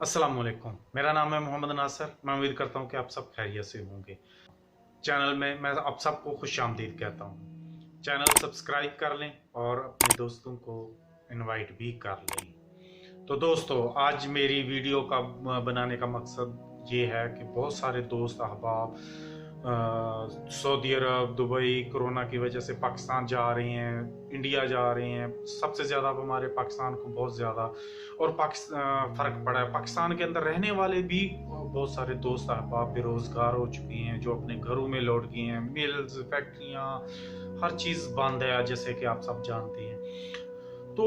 अस्सलाम वालेकुम। मेरा नाम है मोहम्मद नासिर। मैं उम्मीद करता हूँ कि आप सब खैरियत से होंगे। चैनल में मैं आप सबको खुशामदीद कहता हूँ। चैनल सब्सक्राइब कर लें और अपने दोस्तों को इनवाइट भी कर लें। तो दोस्तों, आज मेरी वीडियो का बनाने का मकसद ये है कि बहुत सारे दोस्त अहबाब सऊदी अरब, दुबई कोरोना की वजह से पाकिस्तान जा रहे हैं, इंडिया जा रहे हैं। सबसे ज़्यादा अब हमारे पाकिस्तान को बहुत ज़्यादा और फ़र्क पड़ा है। पाकिस्तान के अंदर रहने वाले भी बहुत सारे दोस्त अहबाब बेरोज़गार हो चुके हैं, जो अपने घरों में लौट गए हैं। मिल्स, फैक्ट्रियाँ, हर चीज़ बंद है, जैसे कि आप सब जानते हैं। तो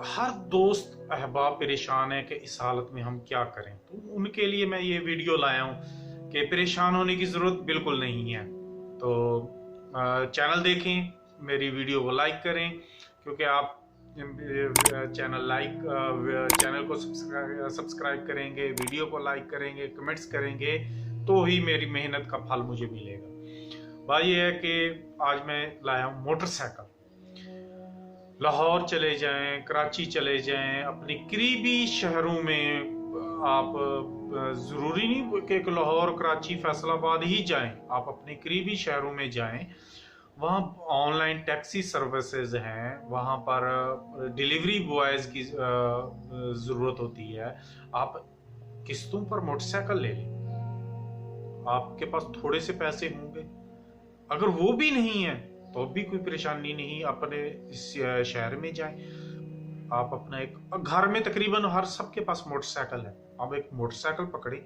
हर दोस्त अहबाब परेशान है कि इस हालत में हम क्या करें। तो उनके लिए मैं ये वीडियो लाया हूँ कि परेशान होने की ज़रूरत बिल्कुल नहीं है। तो चैनल देखें, मेरी वीडियो को लाइक करें, क्योंकि आप चैनल को सब्सक्राइब करेंगे, वीडियो को लाइक करेंगे, कमेंट्स करेंगे, तो ही मेरी मेहनत का फल मुझे मिलेगा। बात यह है कि आज मैं लाया हूँ मोटरसाइकिल। लाहौर चले जाएं, कराची चले जाएं, अपने करीबी शहरों में आप ज़रूरी नहीं कि लाहौर, कराची, फैसलाबाद ही जाएं। आप अपने करीबी शहरों में जाएं, वहाँ ऑनलाइन टैक्सी सर्विसेज हैं, वहाँ पर डिलीवरी बॉयज़ की ज़रूरत होती है। आप किस्तों पर मोटरसाइकिल ले लें। आपके पास थोड़े से पैसे होंगे, अगर वो भी नहीं है तो भी कोई परेशानी नहीं, अपने इस शहर में जाएं। आप अपना एक घर में तकरीबन हर सबके पास मोटरसाइकिल है। आप एक मोटरसाइकिल पकड़े,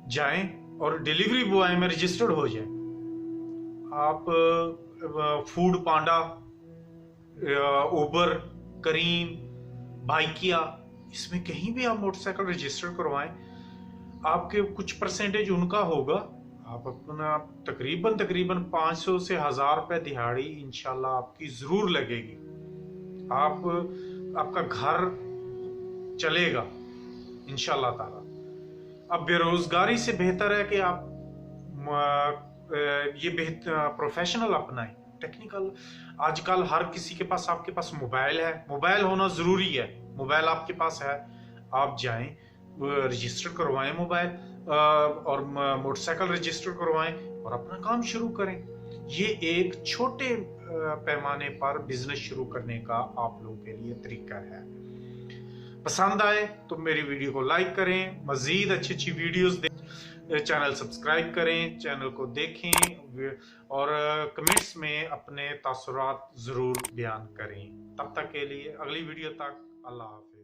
जाएं और डिलीवरी बॉय में रजिस्टर्ड हो जाएं। आप फूड पांडा, उबर, करीम, बाइकिया, इसमें कहीं भी आप मोटरसाइकिल रजिस्टर करवाएं। आपके कुछ परसेंटेज उनका होगा। आप अपना तकरीबन 500 से 1000 रुपए दिहाड़ी इंशाल्लाह आपकी जरूर लगेगी। आपका घर चलेगा इंशाल्लाह ताला। अब बेरोजगारी से बेहतर है कि आप ये प्रोफेशनल अपनाएं, टेक्निकल। आजकल हर किसी के पास, आपके पास मोबाइल है, मोबाइल होना जरूरी है। मोबाइल आपके पास है, आप जाएं, रजिस्टर करवाएं मोबाइल और मोटरसाइकिल रजिस्टर करवाएं और अपना काम शुरू करें। ये एक छोटे पैमाने पर बिजनेस शुरू करने का आप लोगों के लिए तरीका है। पसंद आए तो मेरी वीडियो को लाइक करें, मजीद अच्छी वीडियोस चैनल सब्सक्राइब करें, चैनल को देखें और कमेंट्स में अपने तासुरात जरूर बयान करें। तब तक के लिए अगली वीडियो तक अल्लाह हाफ़िज़।